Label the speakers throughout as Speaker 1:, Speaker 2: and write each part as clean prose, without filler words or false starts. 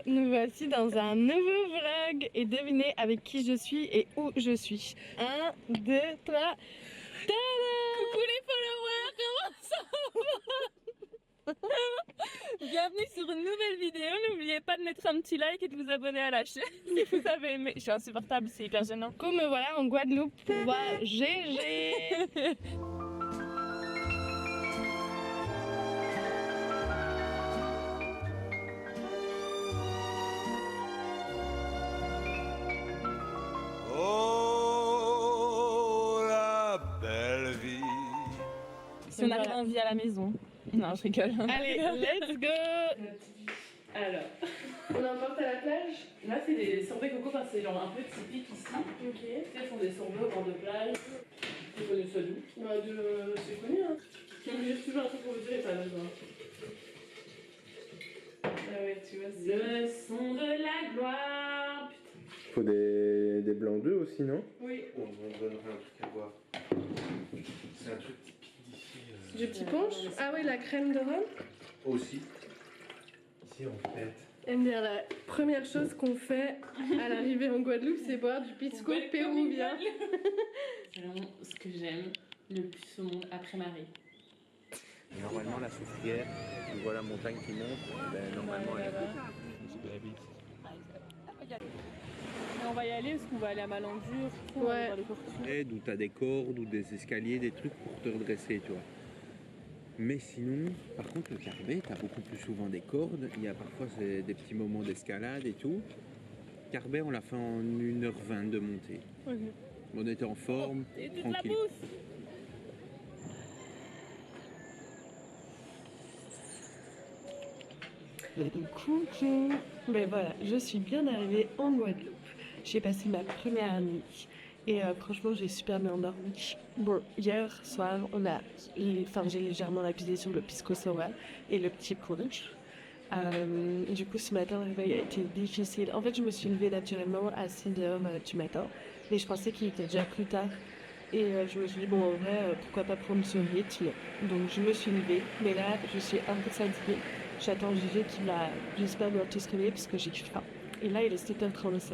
Speaker 1: nous voici dans un nouveau vlog et devinez avec qui je suis et où je suis. 1, 2, 3, tada! Coucou les followers, comment ça va? Bienvenue sur une nouvelle vidéo, n'oubliez pas de mettre un petit like et de vous abonner à la chaîne si vous avez aimé. Je suis insupportable, c'est hyper gênant. Du coup me voilà en Guadeloupe pour voir GG.
Speaker 2: Oh, la belle vie.
Speaker 1: Si on arrive en vie à la maison. Non, je rigole. Allez, let's go. Alors, on emporte à la plage.
Speaker 3: Là, c'est des sorbets coco, enfin, c'est genre un peu typique ici.
Speaker 1: Ok.
Speaker 3: Tu sais, ils font des sorbets au bord de plage. Tu connais ça d'où?
Speaker 1: Bah, c'est connu, hein.
Speaker 3: J'ai toujours un truc pour vous dire, pas besoin.
Speaker 1: Ah ouais, tu vois, c'est...
Speaker 3: Le son de la gloire. Putain.
Speaker 4: Faut des blancs d'œufs aussi, non?
Speaker 1: Oui.
Speaker 4: On donnerait un truc à boire. C'est un truc typique d'ici.
Speaker 1: Du petit punch. Ah oui, la crème de rhum.
Speaker 4: Aussi. Ici, en fait.
Speaker 1: MDR, la première chose qu'on fait à l'arrivée en Guadeloupe, c'est boire du pisco péruvien.
Speaker 3: C'est vraiment ce que j'aime le plus au monde après Marie.
Speaker 4: Normalement, la soufrière, tu vois la montagne qui monte, ben, normalement, elle est
Speaker 3: Et on va y aller parce qu'on va aller à Malandure.
Speaker 1: Ouais.
Speaker 4: d'où tu as des cordes ou des escaliers, des trucs pour te redresser, tu vois. Mais sinon, par contre, le Carbet, tu as beaucoup plus souvent des cordes. Il y a parfois des petits moments d'escalade et tout. Carbet, on l'a fait en 1h20 de montée.
Speaker 1: Okay.
Speaker 4: On était en forme,
Speaker 3: Et toute
Speaker 4: tranquille.
Speaker 3: la bouffe.
Speaker 1: Coucou. Ben voilà, je suis bien arrivée en Guadeloupe. J'ai passé ma première nuit et franchement j'ai super bien dormi. Bon, hier soir j'ai légèrement abusé sur le pisco sour et le petit punch. Du coup ce matin le réveil a été difficile. En fait je me suis levée naturellement à 6h du matin, mais je pensais qu'il était déjà plus tard. Et je me suis dit, bon, en vrai, pourquoi pas prendre ce rythme. Donc je me suis levée, mais là, je suis un peu fatiguée. J'attends Gégé qui va, j'espère, bientôt se réveiller parce que j'ai faim. Et là, il est 7h35.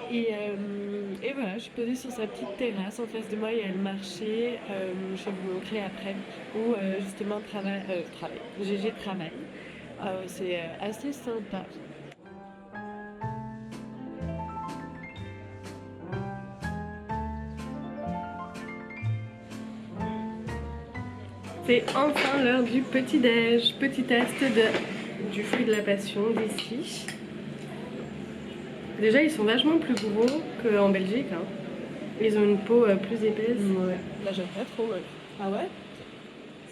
Speaker 1: Et voilà, je suis posée sur sa petite terrasse. En face de moi, il y a le marché. Je vais vous montrer après où, justement, Gégé travaille. C'est assez sympa. C'est enfin l'heure du petit-déj. Petit test du fruit de la passion d'ici. Déjà, ils sont vachement plus gros qu'en Belgique. Hein. Ils ont une peau plus épaisse.
Speaker 3: Ouais. Là, j'aime pas trop. Ouais. Ah ouais?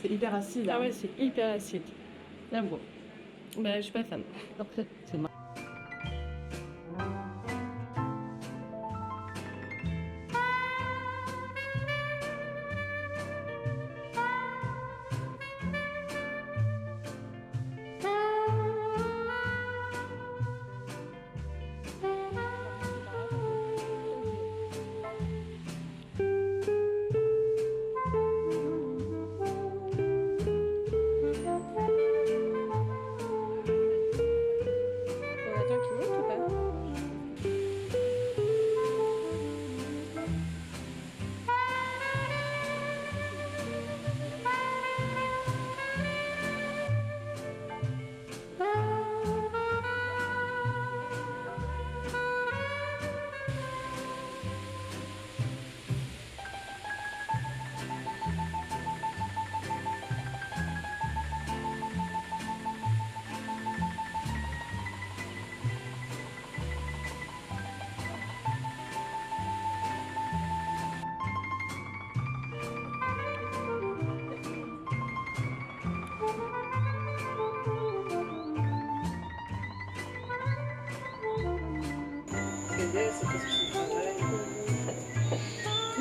Speaker 3: C'est hyper acide.
Speaker 1: Ah ouais, c'est hyper acide.
Speaker 3: Là, bon.
Speaker 1: Bah, je suis pas fan.
Speaker 3: C'est marrant.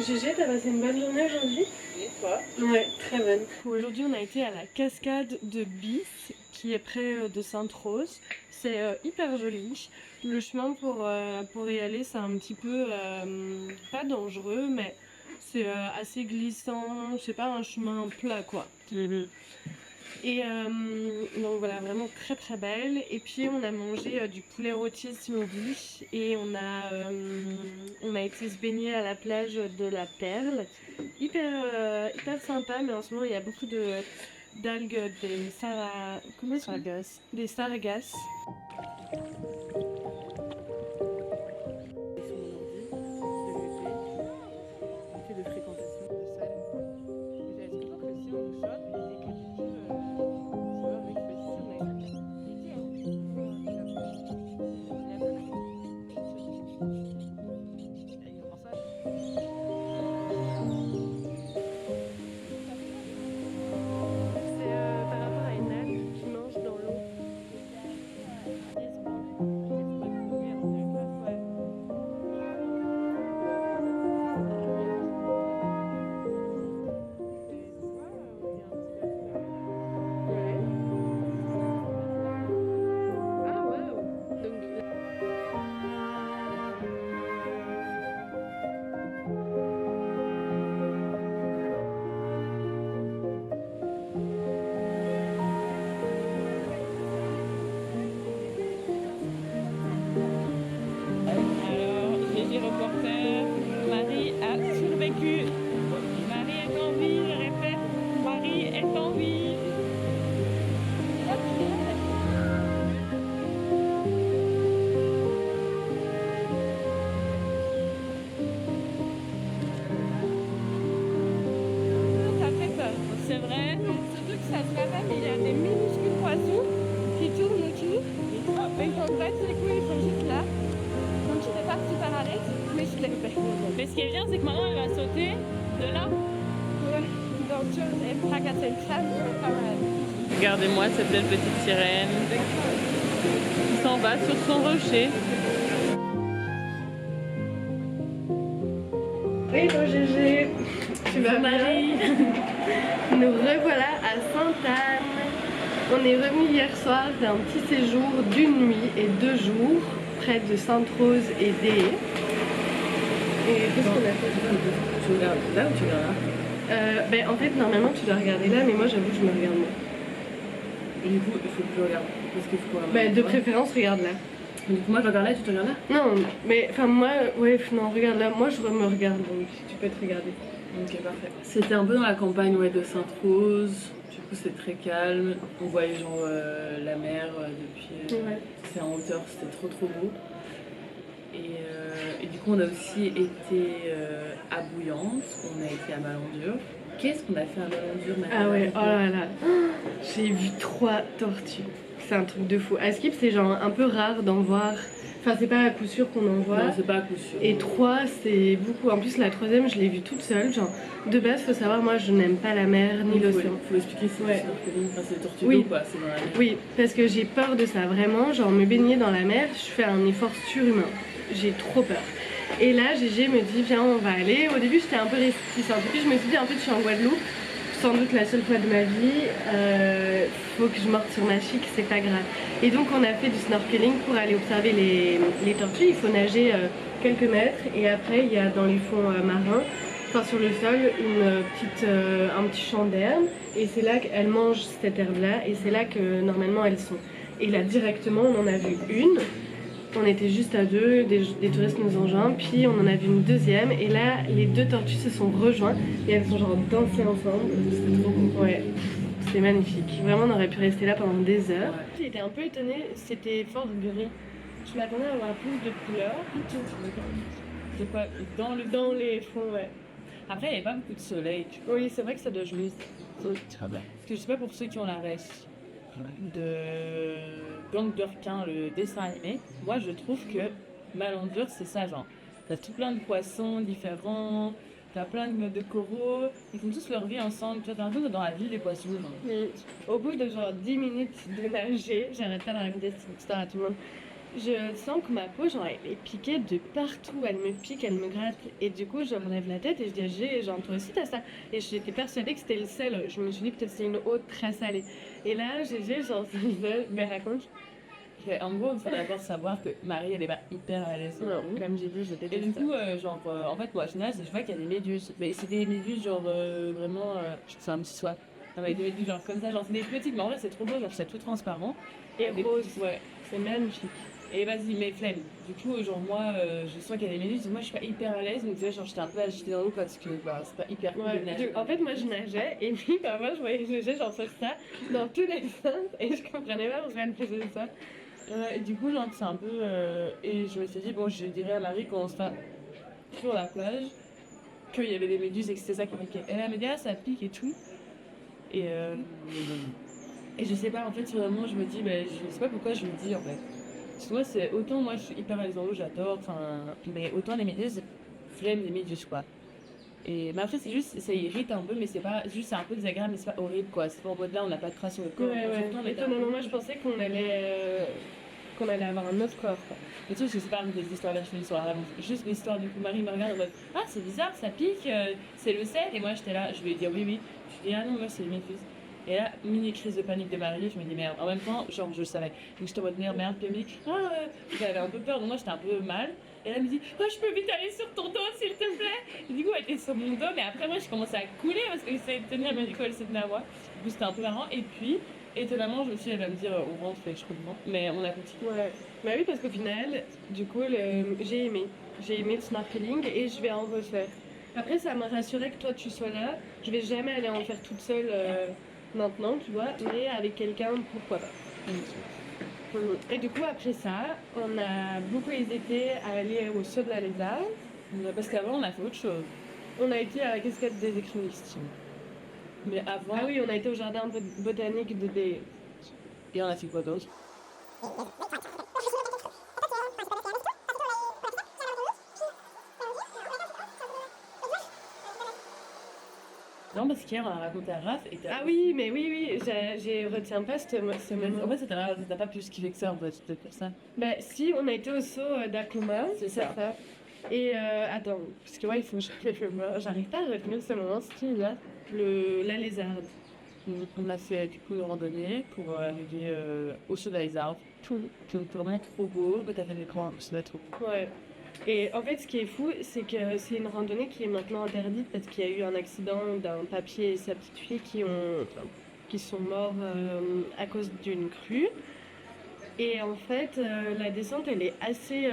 Speaker 1: Gégé, t'as passé une bonne journée aujourd'hui?
Speaker 3: Et toi?
Speaker 1: Ouais, très bonne. Aujourd'hui, on a été à la cascade de Bis, qui est près de Sainte-Rose. C'est hyper joli. Le chemin pour y aller, c'est un petit peu pas dangereux, mais c'est assez glissant. C'est pas un chemin plat, quoi. Et donc voilà, vraiment très très belle. Et puis on a mangé du poulet rôti smoothie et on a été se baigner à la plage de la Perle. Hyper sympa, mais en ce moment il y a beaucoup d'algues, comment ça s'appelle? Des sargasses. Par rapport à une algue qui mange dans l'eau. Ah waouh!
Speaker 3: Alors, GG Reporter, Marie a survécu. Marie est en vie, je répète, Marie est en vie. Ça fait peur, c'est vrai. Surtout que ça se lave, mais il y a des minuscules poissons qui tournent autour. Mais ils sont pas les couilles, ils sont juste là. Donc je n'étais pas super à l'aise, mais je l'ai fait. Mais ce qui est bien, c'est que maintenant elle va sauter de là. Ouais, donc tu es fracassé une femme, pas mal. Regardez-moi cette belle petite sirène qui s'en va sur son rocher.
Speaker 1: Hello GG, tu vas Marie? Nous revoilà à Sainte-Anne. On est revenu hier soir d'un petit séjour d'une nuit et 2 jours près de Sainte-Rose et Dé. Et qu'est-ce qu'on a fait?
Speaker 3: Tu regardes là ou tu regardes là?
Speaker 1: Ben, en fait, normalement, tu dois regarder là, mais moi, j'avoue que je me regarde moi.
Speaker 3: Et du coup, il faut que je regarde. Parce qu'il faut qu'on
Speaker 1: Ben, de préférence, regarde là.
Speaker 3: Du coup, moi je regarde là, tu te regardes là?
Speaker 1: Non, mais enfin, moi, ouais, non, regarde là. Moi, je me regarde, donc tu peux te regarder.
Speaker 3: Ok, parfait. C'était un peu dans la campagne de Sainte-Rose. Du coup, c'est très calme. On voyait genre la mer depuis.
Speaker 1: Ouais.
Speaker 3: C'est en hauteur, c'était trop beau. Et du coup, on a aussi été à Bouillante, on a été à Malandure. Qu'est-ce qu'on a fait à Malandure maintenant?
Speaker 1: Ah ouais, oh là là. J'ai vu 3 tortues. C'est un truc de fou. À Skip, c'est genre un peu rare d'en voir. Enfin, c'est pas à coup sûr qu'on en voit.
Speaker 3: Non, c'est pas à coup sûr.
Speaker 1: Et 3, c'est beaucoup. En plus, la 3e, je l'ai vue toute seule. Genre, de base, faut savoir, moi, je n'aime pas la mer ni l'océan.
Speaker 3: Faut expliquer, c'est
Speaker 1: Ouais.
Speaker 3: c'est des tortues
Speaker 1: Oui.
Speaker 3: d'eau, quoi. C'est dans la mer.
Speaker 1: Oui, parce que j'ai peur de ça, vraiment. Genre, me baigner dans la mer, je fais un effort surhumain. J'ai trop peur. Et là, Gégé me dit, viens, on va aller. Au début, j'étais un peu réticente. Et puis, je me suis dit, en fait, je suis en Guadeloupe. Sans doute la seule fois de ma vie, faut que je morte sur ma chic, c'est pas grave. Et donc on a fait du snorkeling pour aller observer les tortues. Il faut nager quelques mètres et après il y a dans les fonds marins, enfin sur le sol, un petit champ d'herbe et c'est là qu'elles mangent cette herbe là et c'est là que normalement elles sont. Et là directement on en a vu une. On était juste à 2, des touristes nous ont rejoints, puis on en a vu une deuxième, et là les 2 tortues se sont rejointes et elles sont genre dansées ensemble. C'était trop beau. Ouais, c'était magnifique. Vraiment, on aurait pu rester là pendant des heures. Ouais. J'étais un peu étonnée, c'était fort gris. Je m'attendais à avoir plus de couleurs.
Speaker 3: C'est quoi?
Speaker 1: Dans les fonds, ouais.
Speaker 3: Après, il n'y avait pas beaucoup de soleil, tu vois.
Speaker 1: Oui, c'est vrai que ça doit jouer.
Speaker 3: Parce que je sais pas pour ceux qui ont la ref de Gang de requins, le dessin animé, moi je trouve que Malandure c'est ça, genre t'as tout plein de poissons différents, t'as plein de coraux, ils font tous leur vie ensemble, tu vois, t'es un peu dans la ville des poissons. Genre.
Speaker 1: Mais au bout de genre 10 minutes de nager, j'arrête pas de raconter cette histoire à tout le monde. Je sens que ma peau, genre, elle est piquée de partout. Elle me pique, elle me gratte. Et du coup, je relève la tête et je dis à Gégé, genre, toi aussi t'as ça. Et j'étais persuadée que c'était le sel. Je me suis dit, peut-être c'est une eau très salée. Et là, Gégé, genre, me raconte.
Speaker 3: En gros, il faut d'abord savoir que Marie, elle est pas hyper à l'aise.
Speaker 1: Non, comme j'ai vu, je
Speaker 3: Et
Speaker 1: déteste
Speaker 3: du
Speaker 1: ça.
Speaker 3: coup, en fait, moi, je nage et je vois qu'il y a des méduses. Mais c'est des méduses, genre, vraiment, c'est un petit soin. Avec des méduses genre comme ça, genre c'est des petites, mais en vrai c'est trop beau, genre c'est tout transparent.
Speaker 1: Et
Speaker 3: Des
Speaker 1: rose,
Speaker 3: petites- ouais.
Speaker 1: c'est magnifique.
Speaker 3: Et vas-y, mes flemmes. Du coup, genre moi, je sens qu'il y a des méduses, moi je suis pas hyper à l'aise, donc tu vois, genre j'étais un peu agitée dans l'eau parce que bah, c'est pas hyper cool de
Speaker 1: Ouais,
Speaker 3: nager.
Speaker 1: en fait, moi je nageais et puis moi je voyais nager genre sur ça dans tous les sens et je comprenais pas pourquoi elle faisait ça.
Speaker 3: Et du coup, genre c'est un peu. Et je me suis dit, bon, je dirais à Marie quand on sera sur la plage qu'il y avait des méduses et que c'était ça qui piquait. Et elle m'a dit, ah, ça pique et tout. Et je sais pas, en fait, sur le moment, je me dis, bah, je sais pas pourquoi je me dis en fait. Parce que moi, c'est autant moi je suis hyper à l'aise dans l'eau, j'adore, enfin, mais autant les méduses, flemme des méduses quoi. Mais après, c'est juste, ça irrite un peu, mais c'est pas, juste, c'est un peu désagréable, mais c'est pas horrible quoi. C'est pas en mode là, on n'a pas de trace sur le corps.
Speaker 1: Ouais, ouais.
Speaker 3: Surtout, on était un
Speaker 1: Étonnamment,
Speaker 3: peu-
Speaker 1: moi je pensais qu'on allait avoir un autre corps. Quoi.
Speaker 3: Mais tu sais, je sais pas des histoires version sur la raconte. Juste l'histoire du coup, Marie me regarde en mode ah, c'est bizarre, ça pique, c'est le sel. Et moi, j'étais là, je lui ai dit oui, oui. Je lui ai dit ah non, moi, c'est les méduses. Et là, mini crise de panique de Marie, je me dis merde. En même temps, genre, je le savais. Donc j'étais en mode merde, puis elle me dit j'avais un peu peur, donc moi, j'étais un peu mal. Et là, elle me dit oh, je peux vite aller sur ton dos, s'il te plaît. Et du coup, elle était sur mon dos, mais après, moi, je commençais à couler parce qu'elle essayait de tenir, elle m'a dit elle s'est tenue à moi. Du coup, c'était un peu marrant. Et puis, étonnamment, je me suis dit, elle va me dire on rentre, fait que je comprends. Mais on a continué.
Speaker 1: Ouais. Bah oui, parce qu'au final, du coup, j'ai aimé. J'ai aimé le snorkeling et je vais en refaire. Après, ça m'a rassuré que toi tu sois là. Je vais jamais aller en faire toute seule maintenant, tu vois, mais avec quelqu'un, pourquoi pas. Et du coup, après ça, on a beaucoup hésité à aller au saut de la lézard.
Speaker 3: Parce qu'avant, on a fait autre chose.
Speaker 1: On a été à la cascade des écrevisses.
Speaker 3: Mais avant,
Speaker 1: Ah oui, on a été au jardin botanique de des.
Speaker 3: et on a fait quoi d'autre? Non, parce qu'hier, on a raconté à Raph et t'as-
Speaker 1: Ah oui, mais oui, j'ai retiens pas ce moment.
Speaker 3: En fait, t'as pas plus kiffé que ça, en fait, c'était pour ça.
Speaker 1: Bah si, on a été au saut d'Akuma,
Speaker 3: C'est ça.
Speaker 1: Et attends, parce que ouais, il faut que j'arrive pas à retenir ce moment, c'est qui là la lézarde.
Speaker 3: On a fait du coup une randonnée pour arriver au saut de la lézard. Tout tournait trop beau, mais t'as fait des grands, c'était trop beau.
Speaker 1: Ouais. Et en fait, ce qui est fou, c'est que c'est une randonnée qui est maintenant interdite parce qu'il y a eu un accident d'un papier et sa petite fille qui sont morts à cause d'une crue. Et en fait, la descente, elle est assez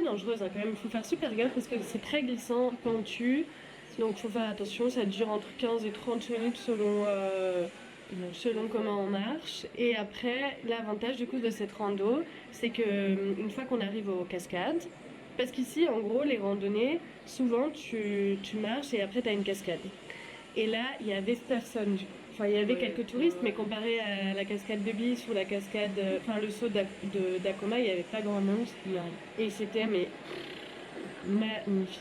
Speaker 1: dangereuse hein, quand même. Il faut faire super gaffe parce que c'est très glissant, pentu. Donc il faut faire attention, ça dure entre 15 et 30 minutes selon comment on marche. Et après, l'avantage du coup de cette rando, c'est que une fois qu'on arrive aux cascades, parce qu'ici, en gros, les randonnées, souvent tu marches et après tu as une cascade. Et là, il y avait personne. Enfin, il y avait quelques touristes, mais comparé à la cascade de Bis ou la cascade, enfin le saut d'Akoma, il n'y avait pas grand monde. Et c'était mais magnifique.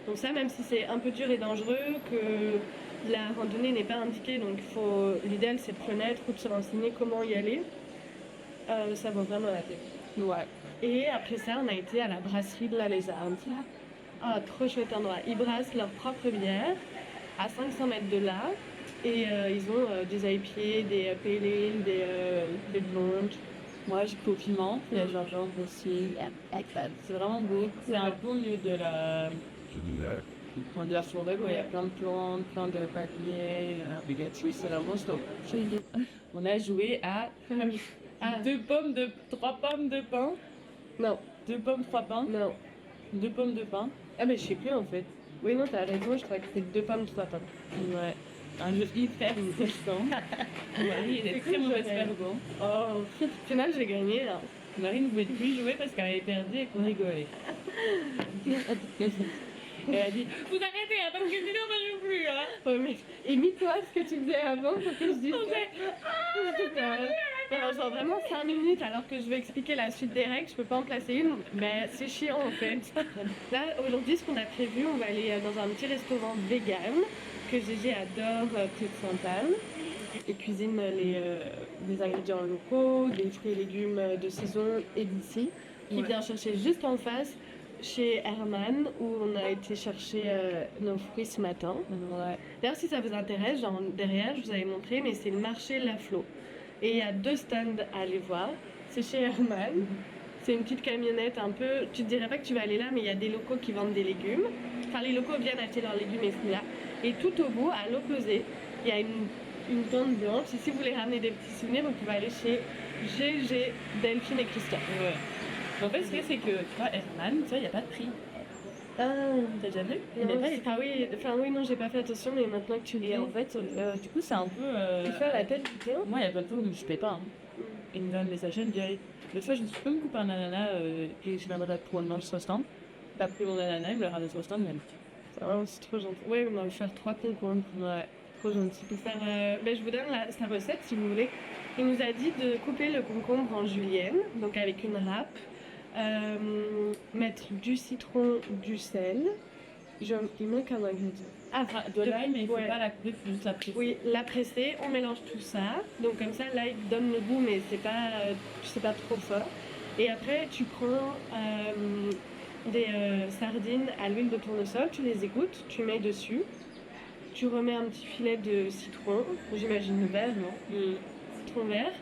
Speaker 1: Donc ça, même si c'est un peu dur et dangereux, que la randonnée n'est pas indiquée, donc l'idéal c'est de connaître ou de se renseigner comment y aller. Ça vaut vraiment la peine.
Speaker 3: Ouais.
Speaker 1: Et après ça, on a été à la brasserie de la Lézarde. Ah, trop chouette endroit. Ils brassent leur propre bière à 500 mètres de là. Et ils ont des IPA, des pale ale, des blondes.
Speaker 3: Moi, j'ai pris au piment, il y a gingembre aussi. C'est vraiment beau. C'est un beau lieu de la forêt, quoi. Il y a plein de plantes, plein de papiers, c'est vraiment stop. On a joué à 3 pommes de pain.
Speaker 1: Non,
Speaker 3: 2 pommes, 3 pains.
Speaker 1: non.
Speaker 3: 2 pommes de pain.
Speaker 1: Ah, mais je sais plus en fait. Oui, non, t'as raison, je crois que c'est 2 pommes, 3 pommes.
Speaker 3: Ouais. Un jeu hyper stressant. Marie, elle est très mauvaise perdante.
Speaker 1: Oh, au final, j'ai gagné là.
Speaker 3: Marie ne voulait plus jouer parce qu'elle avait perdu et qu'on rigolait. Et elle a dit vous arrêtez, hein, parce que sinon on ne joue plus. Hein.
Speaker 1: Ouais, mais imite-toi ce que tu faisais avant pour que je dise. Alors, genre vraiment 5 minutes alors que je vais expliquer la suite des règles, je peux pas en placer une, mais c'est chiant en fait. Là, aujourd'hui, ce qu'on a prévu, on va aller dans un petit restaurant vegan que Gégé adore, près de Sainte-Anne. Et cuisine les ingrédients locaux, des fruits et légumes de saison et d'ici, qui vient chercher juste en face chez Herman où on a été chercher nos fruits ce matin.
Speaker 3: Ouais.
Speaker 1: D'ailleurs, si ça vous intéresse, genre, derrière, je vous avais montré, mais c'est le marché La Flo. Et il y a 2 stands à aller voir. C'est chez Herman. C'est une petite camionnette un peu. Tu te dirais pas que tu vas aller là, mais il y a des locaux qui vendent des légumes. Enfin, les locaux viennent acheter leurs légumes et fruits là. Et tout au bout, à l'opposé, il y a une tente blanche. Et si vous voulez ramener des petits souvenirs, donc vous pouvez aller chez GG Delphine et Christian.
Speaker 3: Ouais. En fait, ce qu'il y a, c'est que, tu vois, Herman, tu vois, il n'y a pas de prix.
Speaker 1: Ah,
Speaker 3: T'as déjà vu? Il
Speaker 1: non,
Speaker 3: n'y a pas les prix.
Speaker 1: oui, non, j'ai pas fait attention, mais maintenant que tu le dis.
Speaker 3: Et en fait, du coup, c'est un peu.
Speaker 1: Tu fais à la tête du thé.
Speaker 3: Moi, il y a plein de fois où je paie pas. Hein. Ils me donnent des sachets, ils me disent l'autre fois, je me suis fait couper un ananas et je viendrai pour le manger 60. T'as pris mon ananas, il me l'a ramené 60, mais
Speaker 1: Oh, c'est trop gentil. Oui, on va faire 3 concombres.
Speaker 3: ouais.
Speaker 1: Trop gentil. Pour faire, je vous donne sa recette si vous voulez. Il nous a dit de couper le concombre en julienne, donc avec une râpe, mettre du citron, du sel. Il manque un ingrédient.
Speaker 3: Ah, de l'ail, mais il faut
Speaker 1: Ouais.
Speaker 3: pas la couper, il faut juste la presser.
Speaker 1: Oui, la presser, on mélange tout ça. Donc comme ça, l'ail donne le goût, mais c'est pas trop fort. Et après, tu prends des sardines à l'huile de tournesol, tu les égouttes, tu mets dessus. Tu remets un petit filet de citron, j'imagine le vert, non? Citron vert.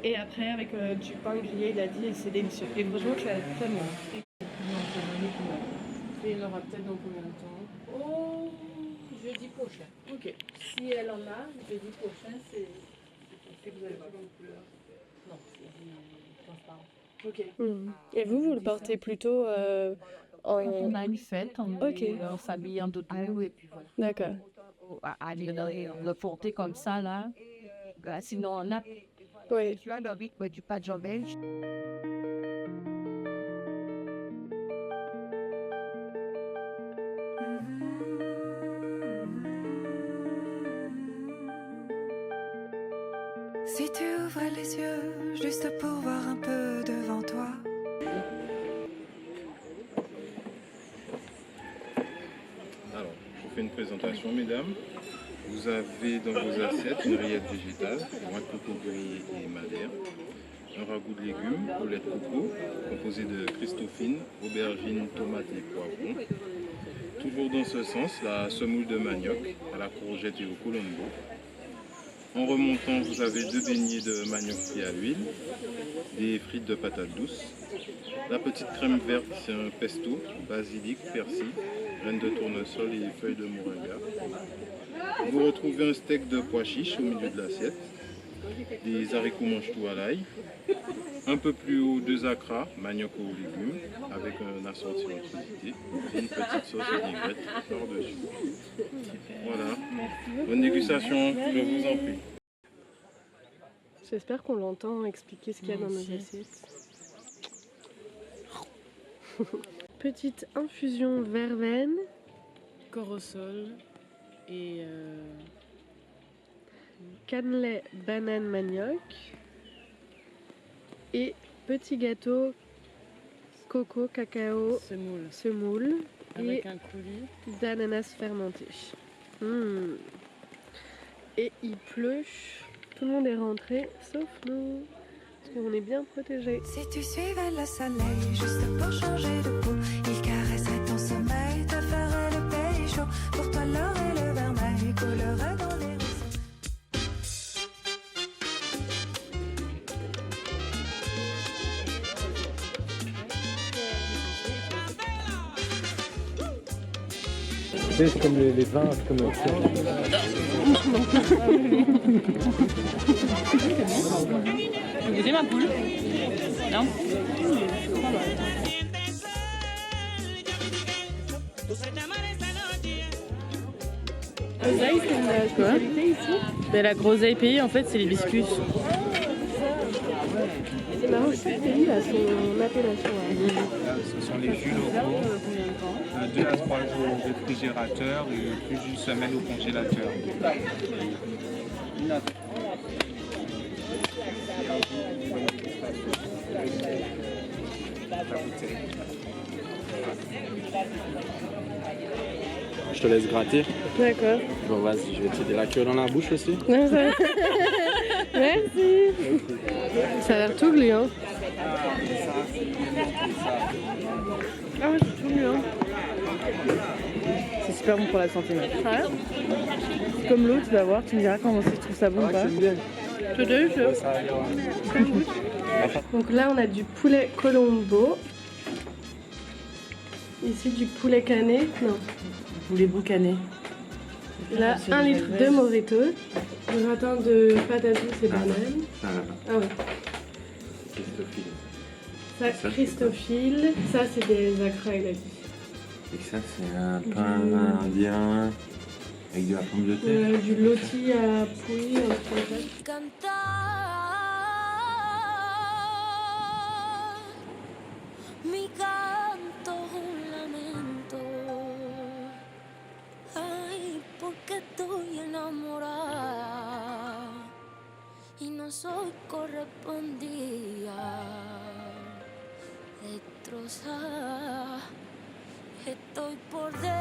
Speaker 1: Et après, avec du pain grillé, il a dit, et c'est délicieux. Et franchement, tu as tellement.
Speaker 3: Et il aura peut-être dans combien de temps?
Speaker 5: Oh, jeudi prochain.
Speaker 3: Ok.
Speaker 5: Si elle en a, jeudi prochain, c'est
Speaker 3: Et vous avez pas dans couleur?
Speaker 5: non, c'est transparent.
Speaker 3: Ok.
Speaker 1: Et vous le portez plutôt
Speaker 3: Quand on a une fête,
Speaker 1: Ok.
Speaker 3: on s'habille en d'autres.
Speaker 5: Oui, et puis voilà.
Speaker 1: D'accord.
Speaker 3: Aller le porter comme ça, là. Sinon, on a.
Speaker 1: Oui.
Speaker 5: Tu as le rythme du padjon belge.
Speaker 6: Si tu ouvrais les yeux juste pour voir un peu devant toi.
Speaker 7: Alors, je vous fais une présentation, mesdames. Vous avez dans vos assiettes une rillette végétale, noix de coco grillée et madère, un ragoût de légumes au lait de coco, composé de christophine, aubergines, tomates et poivrons. Toujours dans ce sens, la semoule de manioc à la courgette et au colombo. En remontant, vous avez 2 beignets de manioc frit à l'huile, des frites de patates douces. La petite crème verte, c'est un pesto, basilic, persil, graines de tournesol et feuilles de moringa. Vous retrouvez un steak de pois chiches au milieu de l'assiette, des haricots mange-tout à l'ail, un peu plus haut 2 acras, manioc aux légumes, avec un assorti en crudité et une petite sauce vinaigrette par-dessus. Voilà, bonne dégustation, je vous en prie.
Speaker 1: J'espère qu'on l'entend expliquer ce qu'il y a dans nos
Speaker 3: Merci.
Speaker 1: assiettes. Petite infusion verveine,
Speaker 3: Corosol et.
Speaker 1: cannelé, banane, manioc et petit gâteau coco, cacao,
Speaker 3: Semoule.
Speaker 1: semoule
Speaker 3: Avec
Speaker 1: et
Speaker 3: un coulis.
Speaker 1: d'ananas fermenté. Et il pleut, tout le monde est rentré sauf nous, parce qu'on est bien protégés.
Speaker 6: Si tu suivais le soleil juste pour changer de peau, il caresserait ton sommeil, te ferait le pays chaud. Pour toi l'or et le vermeil coulerait dans les ruisseaux.
Speaker 8: C'est comme les vins, c'est comme
Speaker 3: Vous aimez ma poule? Non?
Speaker 1: Groseille, c'est une spécialité ici.
Speaker 3: Mais la groseille pays, en fait, c'est les biscuits.
Speaker 1: C'est marrant, chaque pays a son appellation.
Speaker 9: Ce sont les jus locaux, 2 à 3 jours au réfrigérateur et plus d'une semaine au congélateur.
Speaker 8: Je te laisse gratter.
Speaker 1: D'accord.
Speaker 8: Bon, vas-y, je vais t'aider la queue dans la bouche aussi.
Speaker 1: Merci. Ça a l'air tout gluant. Ah ouais, c'est tout gluant.
Speaker 3: C'est super bon pour la santé.
Speaker 1: Ah,
Speaker 3: C'est comme l'eau, tu vas voir, tu me diras comment tu trouves ça bon ou pas.
Speaker 8: J'aime bien.
Speaker 1: c'est délicieux. Donc là, on a du poulet colombo. Ici, du poulet cané. Non.
Speaker 3: Poulet boucané.
Speaker 1: Là, 1 litre de Morito, un gratin de patates douces et bananes.
Speaker 4: Ça là-bas,
Speaker 1: Ah ouais.
Speaker 4: Christophile.
Speaker 1: Ça, Christophile. Ça, c'est des acras, il a dit.
Speaker 4: Et ça, c'est un pain indien avec de la pomme de terre.
Speaker 1: Du loti à pouille, un truc comme ça.
Speaker 6: Cantar mi canto es un lamento. Ay, porque estoy enamorada y no soy correspondida. Destrozada estoy por dentro.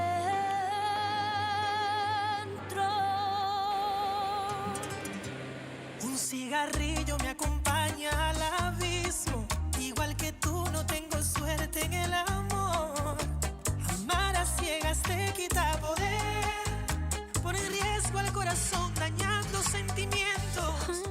Speaker 6: Un cigarrillo me acompaña al abismo. Igual que tú no tengo suerte en el amor. Amar a ciegas te quita poder. Pone en riesgo al corazón dañando sentimientos.